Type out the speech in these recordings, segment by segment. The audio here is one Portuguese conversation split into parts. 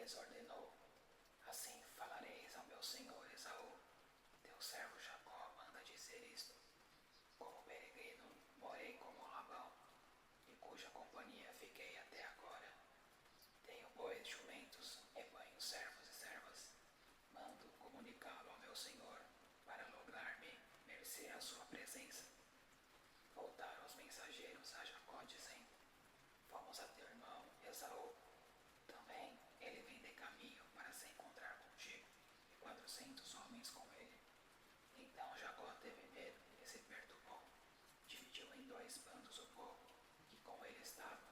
lhes ordenou: assim falareis ao meu senhor Esaú, teu servo Jacó manda dizer isto: como peregrino morei como Labão, e cuja companhia fiquei até agora. Tenho bois, jumentos, rebanhos, servos e servas. Mando comunicá-lo ao meu senhor, para lograr-me mercê à sua presença. Voltaram os mensageiros a Jacó, dizendo: vamos a teu irmão Esaú. Também ele vem de caminho para se encontrar contigo, e 400 homens com ele. Então Jacó teve medo e se perturbou. Dividiu em 2 bandos o povo que com ele estava,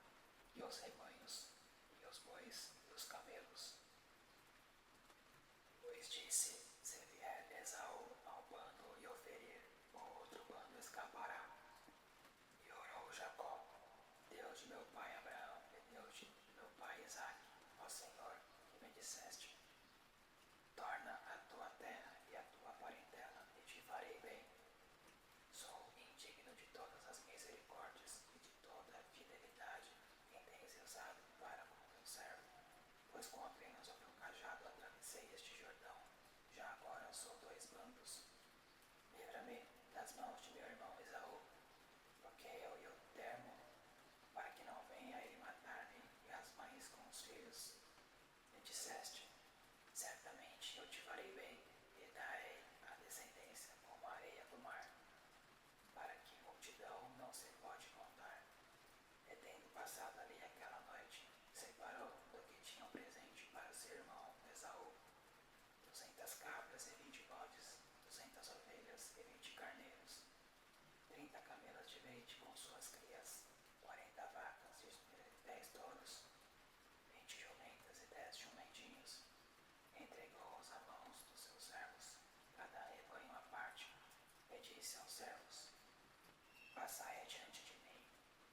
e os rebanhos, e os bois, e os camelos. Pois disse: se vier Esaú ao bando e o ferir, o outro bando escapará. E orou Jacó: Deus de meu pai Abraão e Deus de meu pai Isaque, ó Senhor, que me disseste: torna a tua terra e a tua parentela, e te farei bem. Sou indigno de todas as misericórdias e de toda a fidelidade que tens usado para com teu servo, pois com apenas o teu cajado atravessei este Jordão. Já agora sou 2 bandos. Livra-me das mãos de meu irmão Esaú, porque eu o temo, para que não venha ele matar-me e as mães com os filhos. Me disseste: certamente eu te farei bem, e darei a descendência como a areia do mar, para que multidão não se pode contar. E tendo passado ali aquela noite, separou do que tinha um presente para seu irmão Esaú: 200 cabras e 20 bodes, 200 ovelhas e 20 carneiros, 30 camelas de leite com suas crias, 40 vacas e 10 touros, 20 jumentas e 10 jumentinhos. Entregou-os à mãos dos seus servos, cada rebanho à parte, e disse aos servos: passai adiante de mim,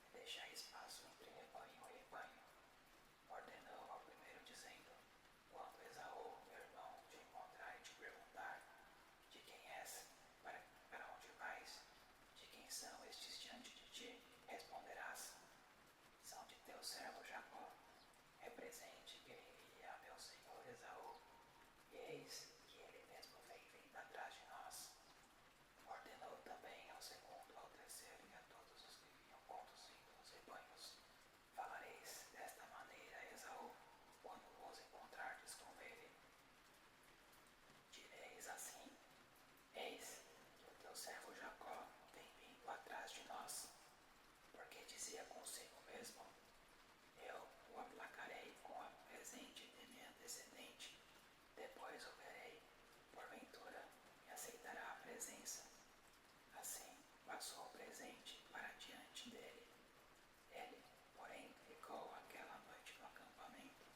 e deixai espaço entre rebanho e rebanho. Ordenou ao primeiro, dizendo: quando Esaú, meu irmão, te encontrar e te perguntar: de quem és? Para onde vais? De quem são estes diante de ti? Responderás: são de teu servo Jacó. É presente que ele envia a meu senhor Esaú, e eis que ele mesmo vem vindo atrás de nós. Ordenou também ao segundo, ao terceiro e a todos os que vinham conduzindo os rebanhos: falareis desta maneira a Esaú, quando vos encontrardes com ele. Direis assim: eis que o teu servo Jacó vem vindo atrás de nós, porque dizia consigo mesmo: eu o aplacarei com a presente de minha descendente, depois o verei, porventura me aceitará a presença. Assim passou o presente para diante dele. Ele, porém, ficou aquela noite no acampamento.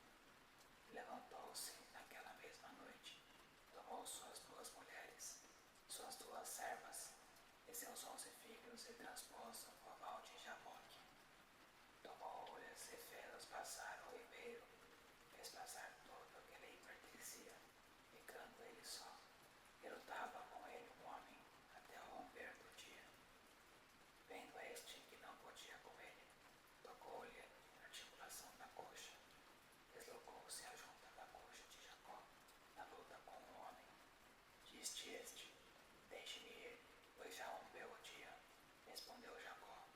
Levantou-se naquela mesma noite, tomou suas 2 mulheres, suas 2 servas e seus 11 filhos, e transpôs o oval de Jaboque. Tomou-lhes e fez-los passar o ribeiro, fez passar todo o que lhe pertencia, ficando ele só. E lutava com ele um homem até o romper do dia. Vendo este que não podia com ele, tocou-lhe na articulação da coxa. Deslocou-se a junta da coxa de Jacó na luta com o homem. Disse este: deixe-me ir, pois já rompeu o dia. Respondeu Jacó: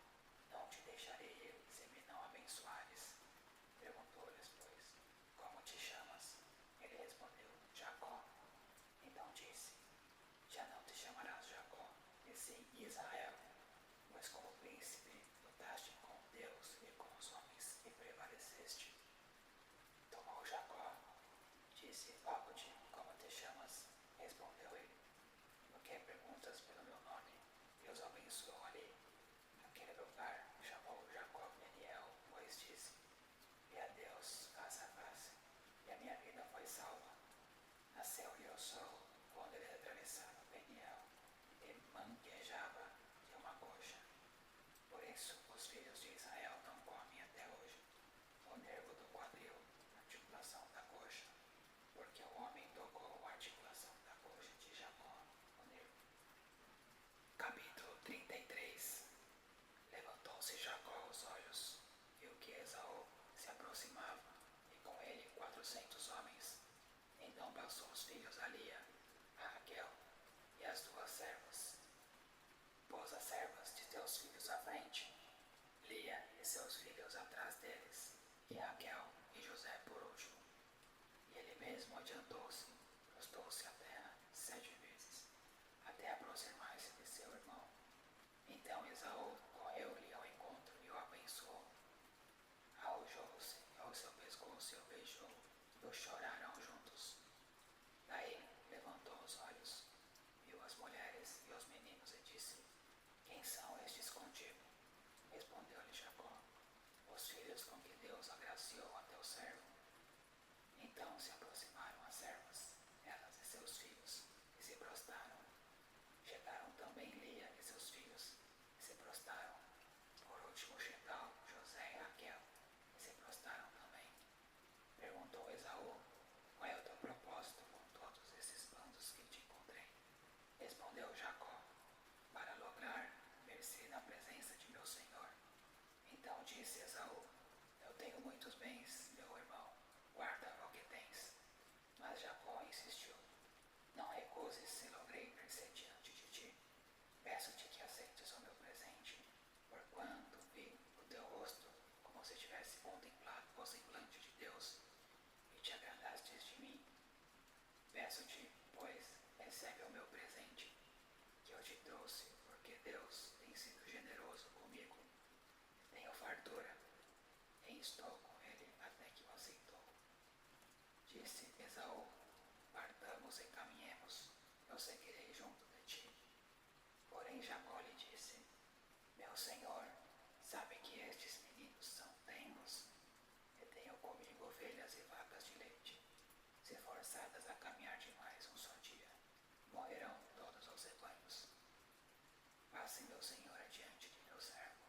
não te deixarei ir, se me não abençoares. Perguntou-lhes, pois: como te chamas? Ele respondeu: Jacó. Então disse: já não te chamarás Jacó, e sim Israel, pois como príncipe lutaste com Deus e com os homens e prevaleceste. Tomou Jacó, disse logo-te: como te chamas? Respondeu ele: por que perguntas pelo meu nome? E os abençoou ali. Naquele lugar chamou Jacó Peniel, pois disse: vi a Deus face a face, e a minha vida foi salva. Nasceu-lhe o sol quando ele atravessava Peniel, e manquejava de uma coxa. Por isso os filhos de Israel não comem até hoje o nervo do quadril, a articulação da coxa, porque o e estou com ele até que o aceitou. Disse Esaú: partamos e caminhemos, eu seguirei junto de ti. Porém Jacó lhe disse: meu senhor, sabe que estes meninos são tenros, e tenho comigo ovelhas e vacas de leite. Se forçadas a caminhar demais um só dia, morrerão todos os rebanhos. Passe meu senhor adiante de meu servo,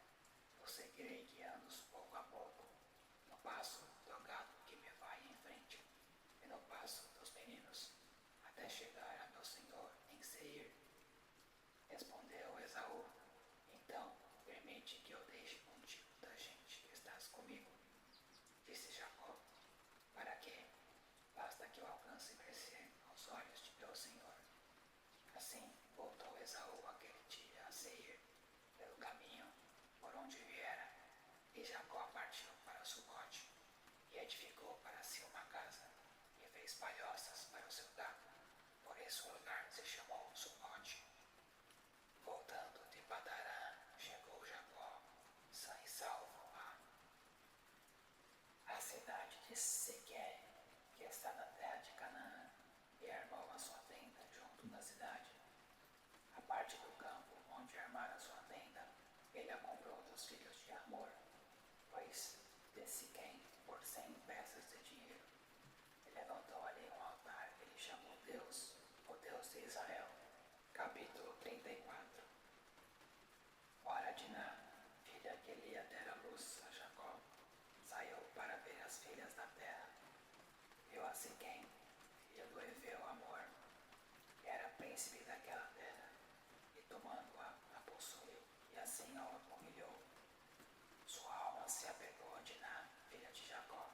eu seguirei guiando-os pouco a pouco, no passo do gado que me vai em frente, e no passo dos meninos, até chegar a meu senhor em Seir. Respondeu Esaú: então permite que eu deixe contigo da gente que estás comigo. Disse Jacó: para quê? Basta que eu alcance crescer aos olhos de meu senhor. Assim voltou Esaú aquele dia a Seir, pelo caminho por onde viera, e Jacó partiu para Sucote, e edificou para si uma casa, e fez palhoças para o seu gado. Por isso o lugar se chamou Sucote. Voltando de Padarã, chegou Jacó, sã e salvo, à cidade de Siquém, que está na terra de Canaã, e armou a sua tenda junto da cidade. A parte do campo onde armara sua tenda, ele a comprou dos filhos de Amor, pois de Siquém por 100 peças de dinheiro. E levantou ali um altar e lhe chamou Deus, o Deus de Israel. Capítulo 34. Ora Diná, filha que Lia dera luz a Jacó, saiu para ver as filhas da terra. Viu a Siquém, filha do heveu Amor, que era príncipe daquela terra, e tomando-a, a possuiu, e assim a humilhou. Sua alma se apegou a Diná, filha de Jacó,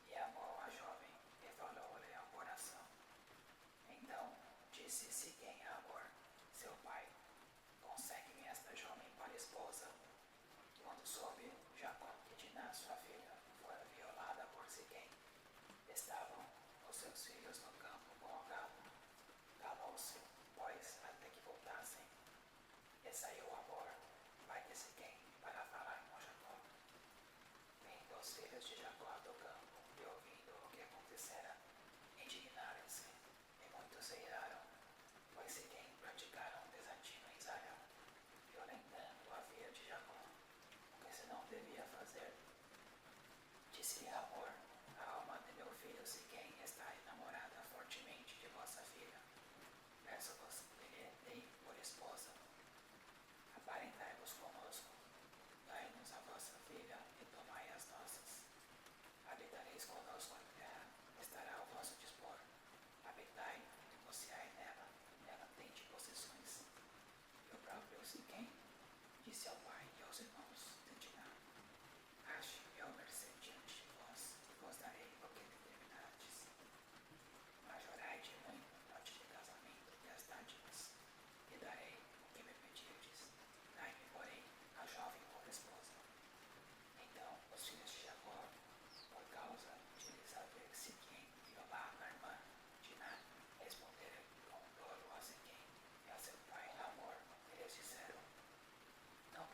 e amou a jovem, e falou-lhe ao coração. Então disse Siquém a Amor, seu pai: consegue-me esta jovem para esposa. Quando soube Jacó que Diná, sua filha, fora violada por Siquém, estavam os seus filhos no campo com o gado. Calou-se, pois, até que voltassem. E saiu Amor, pai de Siquém, para falar com Jacó. Vindo os filhos de Jacó do campo e ouvindo o que acontecera, indignaram-se, e muitos se iraram, pois Siquém praticaram desatino em Israel, violentando a filha de Jacó, o que se não devia fazer. Disse-lhe Amor: a alma de meu filho Siquém está enamorada fortemente de vossa filha. Peço-vos que lhe dei por esposa. Aparentai-vos conosco, dai-nos a vossa filha e tomai as nossas. Habitareis conosco a terra, estará ao vosso dispor. Habitai, negociai nela tende possessões. E o próprio Siquém disse ao pai e aos irmãos de Diná: ache eu mercê diante de vós, e vos darei o que determinardes. Majorai de muito dote de casamento e as dádivas, e darei o que me pedirdes. Dai-me, porém, a jovem por esposa. Então os filhos de Jacó, por causa de lhes haver Siquém violado a irmã Diná, responderam com dolo a Siquém e a seu pai Hamor. Eles disseram: não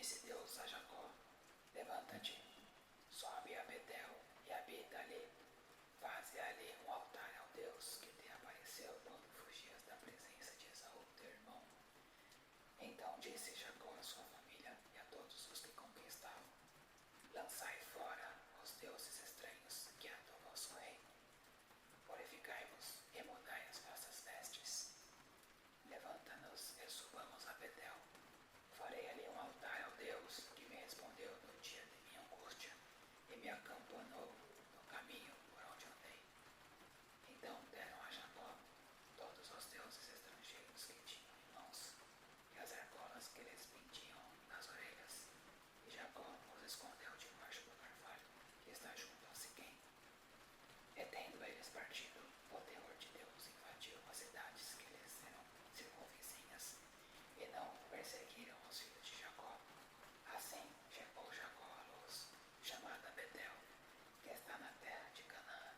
Disse Deus a Jacó: levanta-te, sobe a Betel e habita ali. Faze ali um altar ao Deus que te apareceu quando fugias da presença de Esaú, teu irmão. Então disse Jacó à sua família e a todos os que conquistavam: lançai fora os deuses estranhos que há do vosso reino. Purificai-vos e mudai as vossas vestes. Levanta-nos e subamos a Betel. Farei ali um altar ao Deus que me respondeu no dia de minha angústia e me acompanhou no caminho por onde andei. Então deram a Jacó todos os deuses estrangeiros que tinham em mãos e as argolas que lhes pendiam nas orelhas. E Jacó os escondeu debaixo do carvalho que está junto ao Siquém. E tendo eles partido, o terror de Deus invadiu as cidades que lhes eram circunvizinhas, e não perseguiram os filhos de Jacó. Assim chegou Jacó à luz, chamada Betel, que está na terra de Canaã,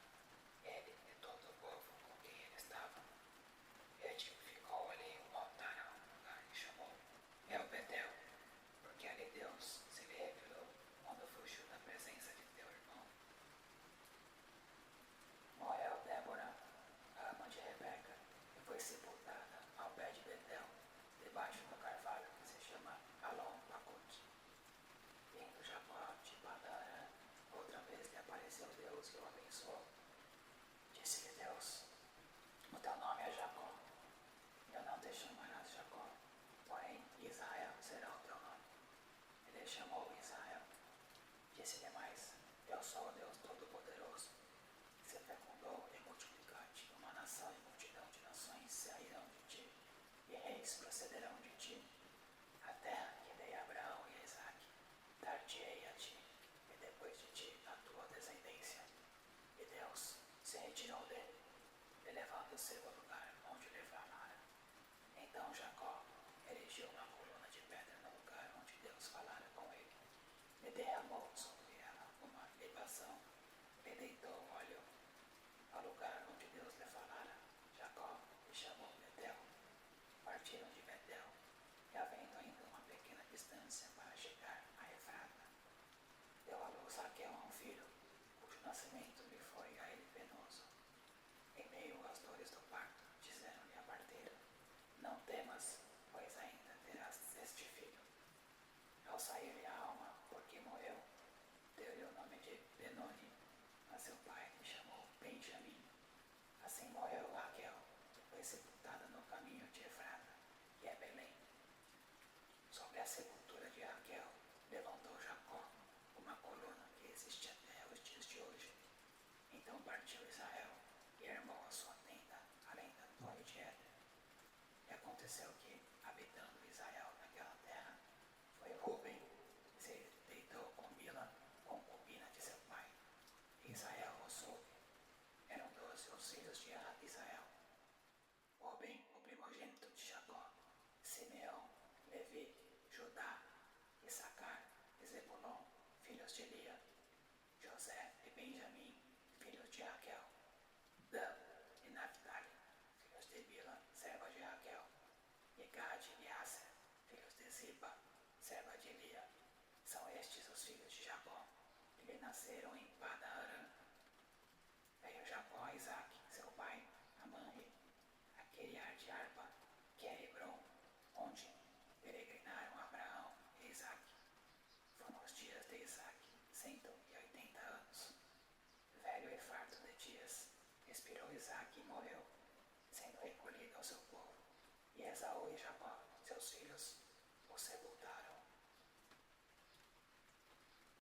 ele e todo o povo com quem ele estava. E edificou ali um altar a um lugar e chamou El Betel, porque ali Deus se lhe revelou quando fugiu da presença de teu irmão. Morreu Débora, a ama de Rebeca, e foi sepultada ao pé de Betel, debaixo do carvalho que se chama Alon Pacut. Vindo Jacó de Padã, outra vez lhe apareceu Deus e o abençoou. Disse-lhe Deus: o teu nome é Jacó, eu não te chamarás Jacó, porém Israel será o teu nome. Ele chamou Israel. Disse-lhe mais: eu sou o Deus Todo-Poderoso. Se fecundou e multiplicate, uma nação e multidão de nações sairão de ti, e reis procederão de ti. A terra que dei a Abraão e a Isaque, dar-te-ei a ti, e depois de ti a tua descendência. E Deus se retirou dele, elevando-se do lugar onde lhe falara. Então Jacó erigiu uma coluna de pedra no lugar onde Deus falara com ele, e derramou sobre ela uma libação, e deitou óleo ao lugar onde Deus lhe falara. Jacó lhe chamou Betel. Partiram de Betel, e havendo ainda uma pequena distância para chegar a Efrata, deu à luz Raquel a um filho, cujo nascimento lhe foi a ele penoso. Em meio às dores do parto, disseram-lhe a parteira: não temas, pois ainda terás este filho. Ao sair-lhe a alma, porque morreu, deu-lhe o nome de Benoni, mas seu pai lhe chamou Benjamim. Assim morreu Raquel, e foi sepultada no caminho de Efrata, que é Belém. Sobre a sepultura de Raquel, levantou Jacó uma coluna que existe até os dias de hoje. Então partiu Israel e armou a sua tenda além da torre de Éder. E aconteceu que, habitando Israel naquela terra, foi Ruben, e se deitou com Bila, concubina de seu pai. E Israel o soube. Eram 12 os filhos de Israel: Ruben, o primogênito de Jacó, Simeão, Levi, Judá, Issacar e Zebulon, filhos de Lia, José e Benjamim, filhos de Raquel, Dan e Naphtali, filhos de Bila, serva de Raquel, e Gade e Aser, filhos de Ziba, serva de Lia. São estes os filhos de Jacó, que lhe nasceram em